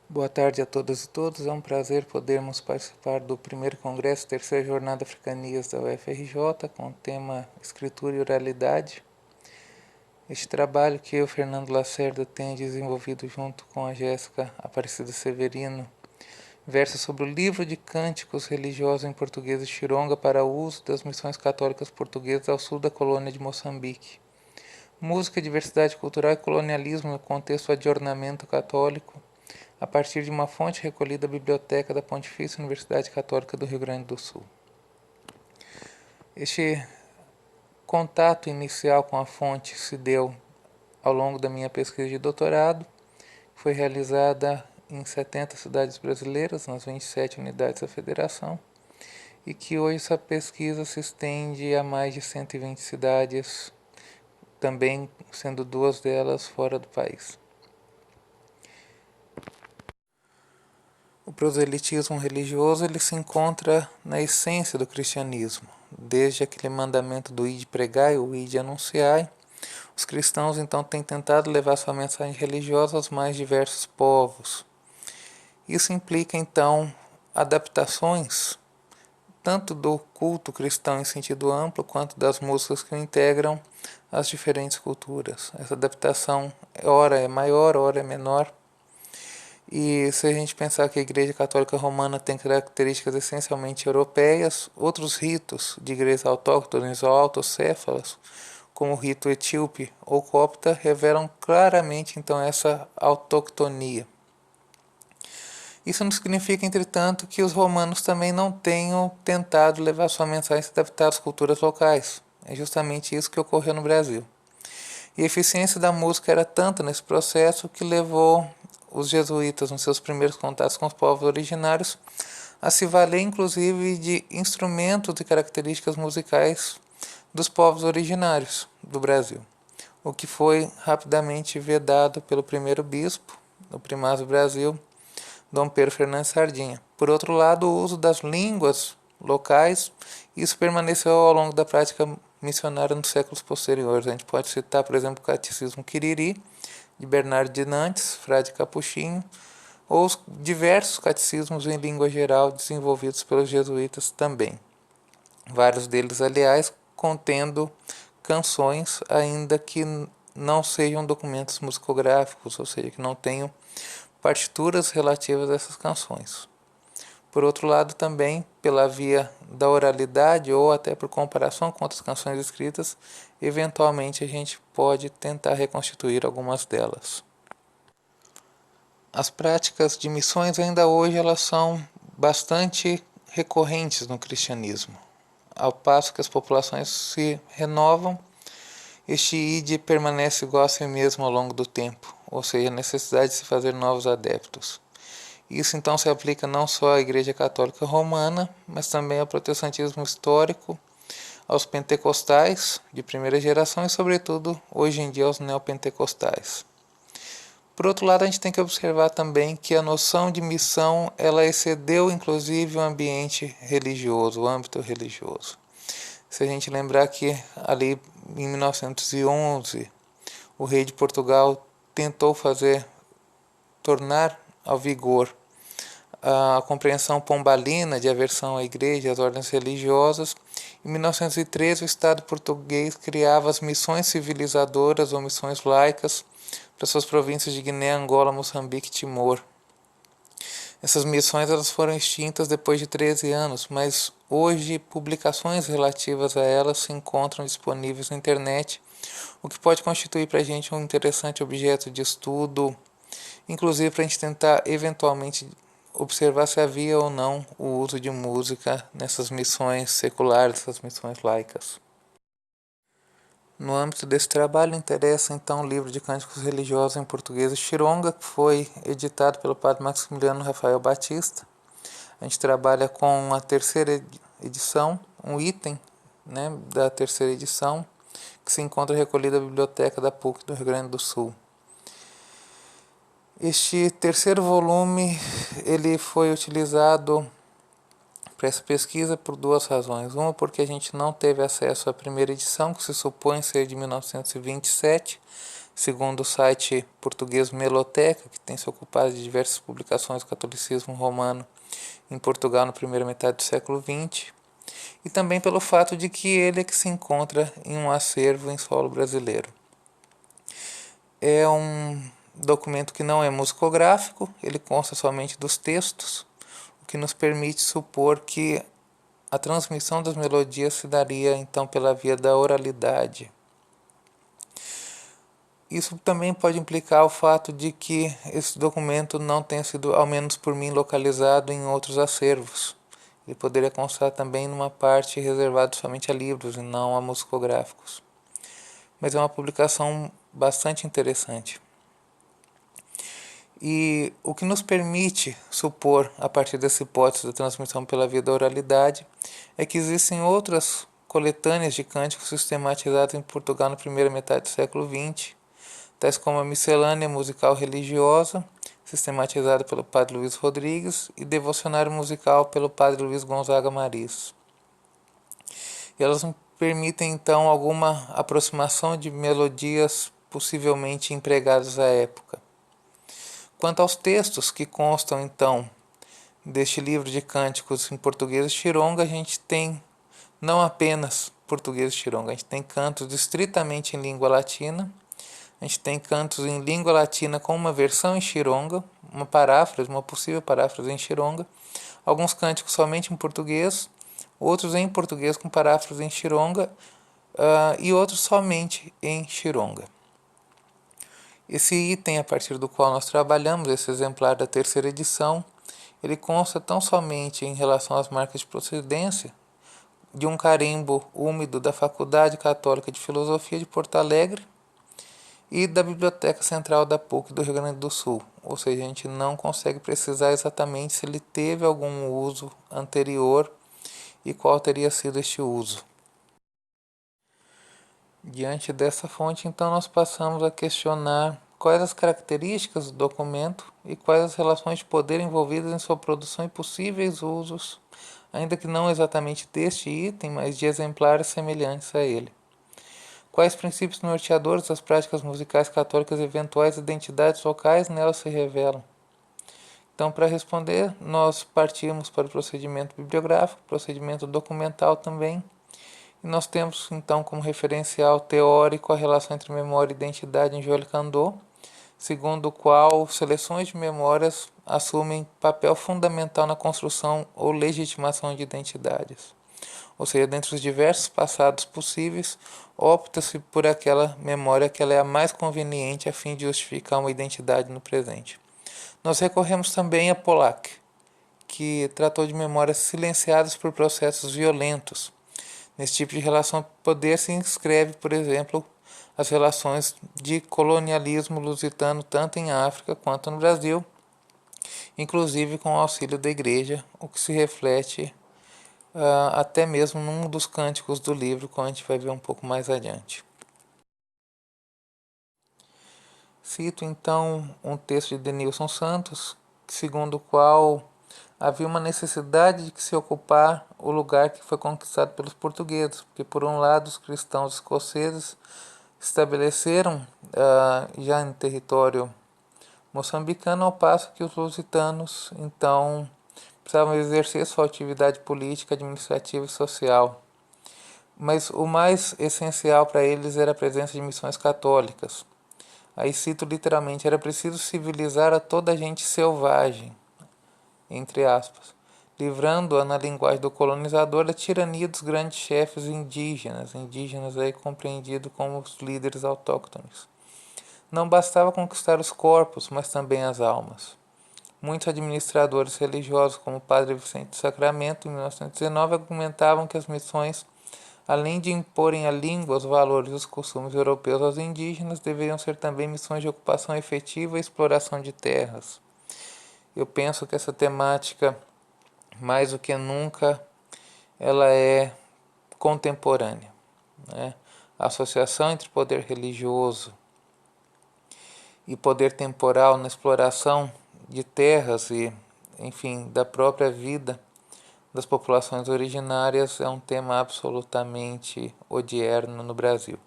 Boa tarde a todas e todos. É um prazer podermos participar do primeiro congresso, terceira jornada Africanias da UFRJ, com o tema Escritura e Oralidade. Este trabalho que eu, Fernando Lacerda, tenho desenvolvido junto com a Jéssica Aparecida Severino, versa sobre o livro de cânticos religiosos em português de Chironga para o uso das missões católicas portuguesas ao sul da colônia de Moçambique. Música, diversidade cultural e colonialismo no contexto de adornamento católico, a partir de uma fonte recolhida da Biblioteca da Pontifícia Universidade Católica do Rio Grande do Sul. Este contato inicial com a fonte se deu ao longo da minha pesquisa de doutorado, que foi realizada em 70 cidades brasileiras, nas 27 unidades da federação, e que hoje essa pesquisa se estende a mais de 120 cidades, também sendo duas delas fora do país. O proselitismo religioso ele se encontra na essência do cristianismo. Desde aquele mandamento do ide pregai, o ide anunciai, os cristãos então têm tentado levar sua mensagem religiosa aos mais diversos povos. Isso implica então adaptações tanto do culto cristão em sentido amplo quanto das músicas que o integram às diferentes culturas. Essa adaptação ora é maior, ora é menor. E se a gente pensar que a Igreja Católica Romana tem características essencialmente europeias, outros ritos de igrejas autóctones ou autocéfalas, como o rito etíope ou copta, revelam claramente então essa autoctonia. Isso não significa, entretanto, que os romanos também não tenham tentado levar sua mensagem a se adaptar às culturas locais. É justamente isso que ocorreu no Brasil. E a eficiência da música era tanta nesse processo que levou os jesuítas, nos seus primeiros contatos com os povos originários, a se valer inclusive de instrumentos e características musicais dos povos originários do Brasil, o que foi rapidamente vedado pelo primeiro bispo do Primaz do Brasil, Dom Pedro Fernandes Sardinha. Por outro lado, o uso das línguas locais, isso permaneceu ao longo da prática missionária nos séculos posteriores. A gente pode citar, por exemplo, o Catecismo Quiriri, de Bernardo de Nantes, frade capuchinho, ou os diversos catecismos em língua geral desenvolvidos pelos jesuítas também. Vários deles, aliás, contendo canções, ainda que não sejam documentos musicográficos, ou seja, que não tenham partituras relativas a essas canções. Por outro lado, também, pela via da oralidade ou até por comparação com outras canções escritas, eventualmente a gente pode tentar reconstituir algumas delas. As práticas de missões ainda hoje elas são bastante recorrentes no cristianismo. Ao passo que as populações se renovam, este ide permanece igual a si mesmo ao longo do tempo, ou seja, a necessidade de se fazer novos adeptos. Isso então se aplica não só à Igreja Católica Romana, mas também ao protestantismo histórico, aos pentecostais de primeira geração e, sobretudo, hoje em dia aos neopentecostais. Por outro lado, a gente tem que observar também que a noção de missão ela excedeu inclusive o ambiente religioso, o âmbito religioso. Se a gente lembrar que ali em 1911 o rei de Portugal tentou tornar ao vigor a compreensão pombalina de aversão à igreja e às ordens religiosas, em 1913 o Estado português criava as missões civilizadoras ou missões laicas para suas províncias de Guiné, Angola, Moçambique e Timor. Essas missões elas foram extintas depois de 13 anos, mas hoje publicações relativas a elas se encontram disponíveis na internet, o que pode constituir para a gente um interessante objeto de estudo, inclusive para a gente tentar eventualmente observar se havia ou não o uso de música nessas missões seculares, essas missões laicas. No âmbito desse trabalho interessa então o livro de cânticos religiosos em português de Chironga, que foi editado pelo padre Maximiliano Rafael Batista. A gente trabalha com a terceira edição, um item da terceira edição, que se encontra recolhido na biblioteca da PUC do Rio Grande do Sul. Este terceiro volume ele foi utilizado para essa pesquisa por duas razões. Uma, porque a gente não teve acesso à primeira edição, que se supõe ser de 1927, segundo o site português Meloteca, que tem se ocupado de diversas publicações do catolicismo romano em Portugal na primeira metade do século XX, e também pelo fato de que ele é que se encontra em um acervo em solo brasileiro. É um documento que não é musicográfico, ele consta somente dos textos, o que nos permite supor que a transmissão das melodias se daria então pela via da oralidade. Isso também pode implicar o fato de que esse documento não tenha sido, ao menos por mim, localizado em outros acervos. Ele poderia constar também numa parte reservada somente a livros e não a musicográficos. Mas é uma publicação bastante interessante. E o que nos permite supor, a partir dessa hipótese da transmissão pela via da oralidade, é que existem outras coletâneas de cânticos sistematizadas em Portugal na primeira metade do século XX, tais como a Miscelânea Musical Religiosa, sistematizada pelo padre Luiz Rodrigues, e Devocionário Musical pelo padre Luiz Gonzaga Maris. E elas permitem então alguma aproximação de melodias possivelmente empregadas à época. Quanto aos textos que constam então deste livro de cânticos em português xironga, a gente tem não apenas português xironga, a gente tem cantos estritamente em língua latina, a gente tem cantos em língua latina com uma versão em xironga, uma paráfrase, uma possível paráfrase em xironga, alguns cânticos somente em português, outros em português com paráfrase em xironga e outros somente em xironga. Esse item a partir do qual nós trabalhamos, esse exemplar da terceira edição, ele consta tão somente em relação às marcas de procedência de um carimbo úmido da Faculdade Católica de Filosofia de Porto Alegre e da Biblioteca Central da PUC do Rio Grande do Sul. Ou seja, a gente não consegue precisar exatamente se ele teve algum uso anterior e qual teria sido este uso. Diante dessa fonte, então, nós passamos a questionar quais as características do documento e quais as relações de poder envolvidas em sua produção e possíveis usos, ainda que não exatamente deste item, mas de exemplares semelhantes a ele. Quais princípios norteadores das práticas musicais católicas e eventuais identidades locais nelas se revelam? Então, para responder, nós partimos para o procedimento bibliográfico, procedimento documental também, e nós temos então como referencial teórico a relação entre memória e identidade em Joël Candot, segundo o qual seleções de memórias assumem papel fundamental na construção ou legitimação de identidades. Ou seja, dentre os diversos passados possíveis, opta-se por aquela memória que ela é a mais conveniente a fim de justificar uma identidade no presente. Nós recorremos também a Pollack, que tratou de memórias silenciadas por processos violentos. Nesse tipo de relação de poder se inscreve, por exemplo, as relações de colonialismo lusitano tanto em África quanto no Brasil, inclusive com o auxílio da Igreja, o que se reflete até mesmo num dos cânticos do livro, como a gente vai ver um pouco mais adiante. Cito então um texto de Denilson Santos, segundo o qual havia uma necessidade de que se ocupar o lugar que foi conquistado pelos portugueses, porque por um lado os cristãos escoceses estabeleceram já em território moçambicano, ao passo que os lusitanos então precisavam exercer sua atividade política, administrativa e social. Mas o mais essencial para eles era a presença de missões católicas. Aí cito literalmente: era preciso civilizar a toda a gente selvagem, entre aspas, livrando-a na linguagem do colonizador da tirania dos grandes chefes indígenas aí compreendido como os líderes autóctones. Não bastava conquistar os corpos, mas também as almas. Muitos administradores religiosos, como o padre Vicente do Sacramento, em 1919, argumentavam que as missões, além de imporem a língua, os valores e os costumes europeus aos indígenas, deveriam ser também missões de ocupação efetiva e exploração de terras. Eu penso que essa temática, mais do que nunca, ela é contemporânea, né? A associação entre poder religioso e poder temporal na exploração de terras e, enfim, da própria vida das populações originárias é um tema absolutamente odierno no Brasil.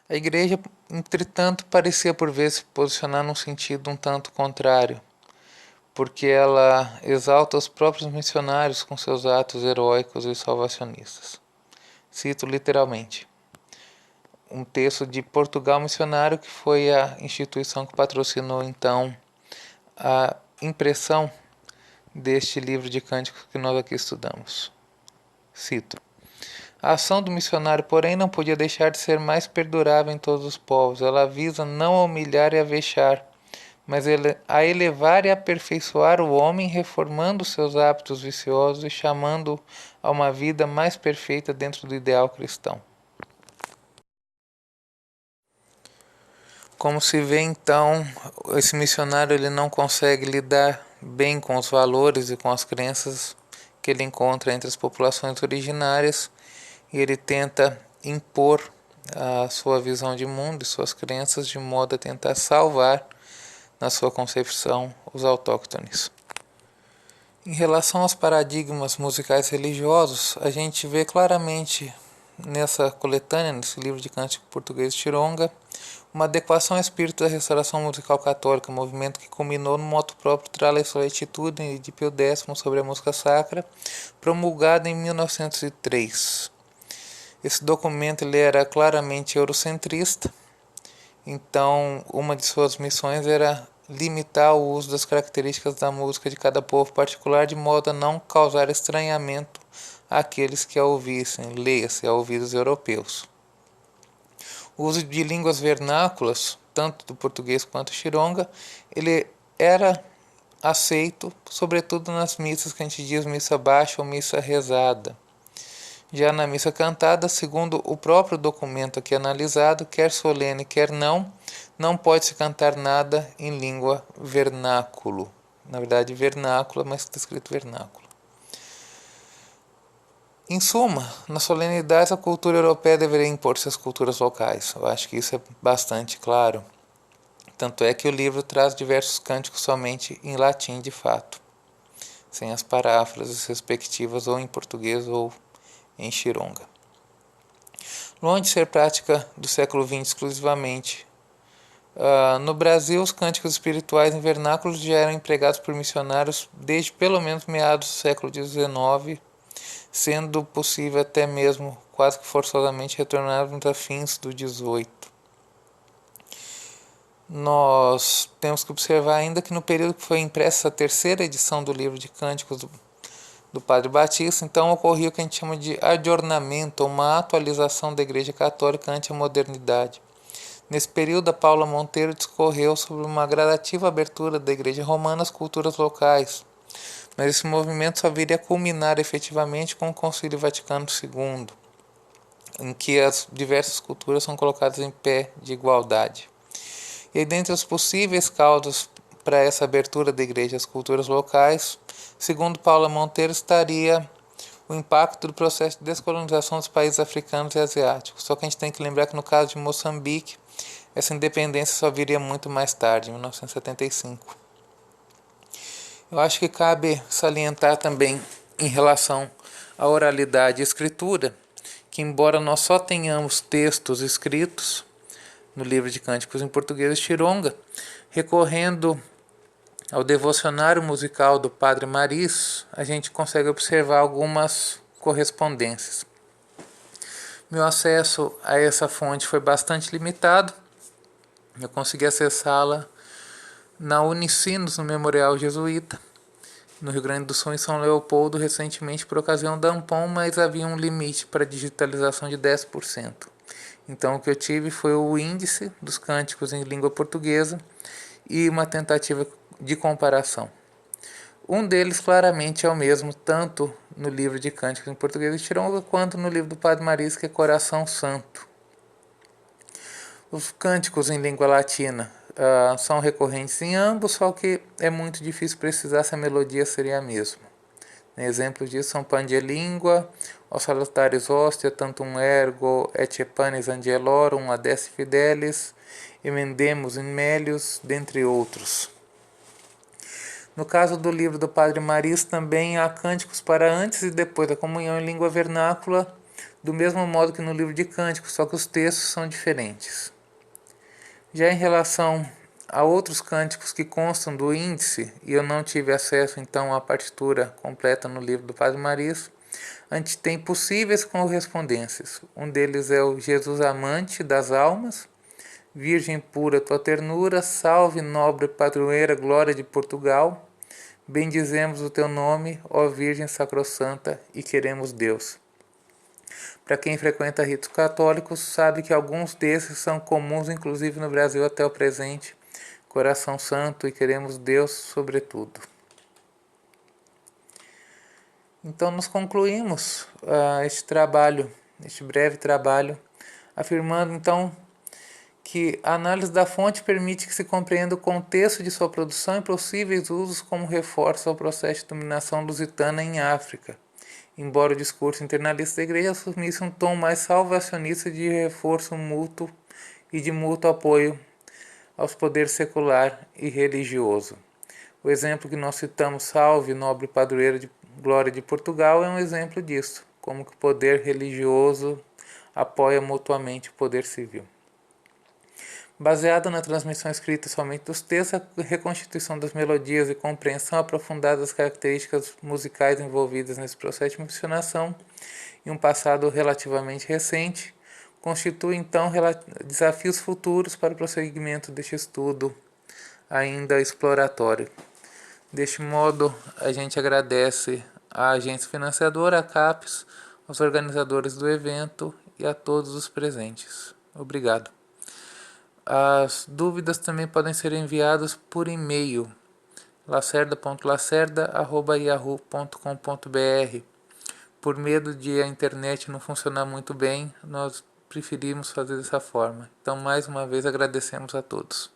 A Igreja, entretanto, parecia por vezes se posicionar num sentido um tanto contrário, porque ela exalta os próprios missionários com seus atos heróicos e salvacionistas. Cito literalmente um texto de Portugal Missionário, que foi a instituição que patrocinou então a impressão deste livro de cânticos que nós aqui estudamos. Cito: a ação do missionário, porém, não podia deixar de ser mais perdurável em todos os povos. Ela visa não a humilhar e a vexar, mas a elevar e aperfeiçoar o homem, reformando seus hábitos viciosos e chamando-o a uma vida mais perfeita dentro do ideal cristão. Como se vê então, esse missionário ele não consegue lidar bem com os valores e com as crenças que ele encontra entre as populações originárias, e ele tenta impor a sua visão de mundo e suas crenças de modo a tentar salvar, na sua concepção, os autóctones. Em relação aos paradigmas musicais religiosos, a gente vê claramente nessa coletânea, nesse livro de cântico português Chironga, uma adequação ao espírito da restauração musical católica, movimento que culminou no moto próprio Tra Solicitude de Pio X sobre a música sacra, promulgado em 1903. Esse documento ele era claramente eurocentrista, então uma de suas missões era limitar o uso das características da música de cada povo particular, de modo a não causar estranhamento àqueles que a ouvissem, leia-se, a ouvidos europeus. O uso de línguas vernáculas, tanto do português quanto chironga, ele era aceito, sobretudo nas missas que a gente diz missa baixa ou missa rezada. Já na missa cantada, segundo o próprio documento aqui analisado, quer solene, quer não pode-se cantar nada em língua vernáculo. Na verdade, vernácula, mas está escrito vernáculo. Em suma, nas solenidades a cultura europeia deveria impor-se às culturas locais. Eu acho que isso é bastante claro. Tanto é que o livro traz diversos cânticos somente em latim de fato, sem as paráfrases respectivas ou em português ou em chironga. Longe de ser prática do século XX exclusivamente, no Brasil os cânticos espirituais em vernáculos já eram empregados por missionários desde pelo menos meados do século XIX, sendo possível até mesmo quase que forçosamente retornarmos a fins do XVIII. Nós temos que observar ainda que no período que foi impressa a terceira edição do livro de cânticos do Padre Batista, então ocorreu o que a gente chama de adornamento, uma atualização da Igreja Católica ante a modernidade. Nesse período, a Paula Monteiro discorreu sobre uma gradativa abertura da Igreja Romana às culturas locais, mas esse movimento só viria a culminar efetivamente com o Concílio Vaticano II, em que as diversas culturas são colocadas em pé de igualdade. E dentre as possíveis causas para essa abertura da igreja às culturas locais, segundo Paula Monteiro, estaria o impacto do processo de descolonização dos países africanos e asiáticos. Só que a gente tem que lembrar que no caso de Moçambique, essa independência só viria muito mais tarde, em 1975. Eu acho que cabe salientar também em relação à oralidade e escritura, que embora nós só tenhamos textos escritos no livro de cânticos em português chironga, recorrendo ao devocionário musical do Padre Maris, a gente consegue observar algumas correspondências. Meu acesso a essa fonte foi bastante limitado. Eu consegui acessá-la na Unicinos, no Memorial Jesuíta, no Rio Grande do Sul, em São Leopoldo, recentemente por ocasião da Ampom, mas havia um limite para digitalização de 10%. Então o que eu tive foi o índice dos cânticos em língua portuguesa e uma tentativa de comparação. Um deles claramente é o mesmo, tanto no livro de cânticos em português de Chironga, quanto no livro do Padre Maris, que é Coração Santo. Os cânticos em língua latina são recorrentes em ambos, só que é muito difícil precisar se a melodia seria a mesma. Exemplos disso são Pandia Lingua, O Salutaris Hostia, Tantum Ergo, Et Panis Angelorum, Adesse Fidelis, Emendemus in Melius, dentre outros. No caso do livro do Padre Maris, também há cânticos para antes e depois da comunhão em língua vernácula, do mesmo modo que no livro de Cânticos, só que os textos são diferentes. Já em relação a outros cânticos que constam do índice, e eu não tive acesso então à partitura completa no livro do Padre Maris, a gente tem possíveis correspondências. Um deles é o Jesus amante das almas, Virgem pura tua ternura, salve nobre padroeira, glória de Portugal, bendizemos o teu nome, ó Virgem sacrossanta, e queremos Deus. Para quem frequenta ritos católicos, sabe que alguns desses são comuns, inclusive no Brasil até o presente. Coração Santo e queremos Deus sobretudo. Então nós concluímos este breve trabalho, afirmando então que a análise da fonte permite que se compreenda o contexto de sua produção e possíveis usos como reforço ao processo de dominação lusitana em África, embora o discurso internalista da Igreja assumisse um tom mais salvacionista de reforço mútuo e de mútuo apoio aos poderes secular e religioso. O exemplo que nós citamos, salve nobre padroeiro de glória de Portugal, é um exemplo disso, como que o poder religioso apoia mutuamente o poder civil. Baseado na transmissão escrita somente dos textos, a reconstituição das melodias e compreensão aprofundada das características musicais envolvidas nesse processo de missionação, em um passado relativamente recente, constitui então desafios futuros para o prosseguimento deste estudo ainda exploratório. Deste modo, a gente agradece à agência financiadora, a CAPES, aos organizadores do evento e a todos os presentes. Obrigado. As dúvidas também podem ser enviadas por e-mail lacerda.lacerda@yahoo.com.br. Por medo de a internet não funcionar muito bem, nós preferimos fazer dessa forma. Então, mais uma vez, agradecemos a todos.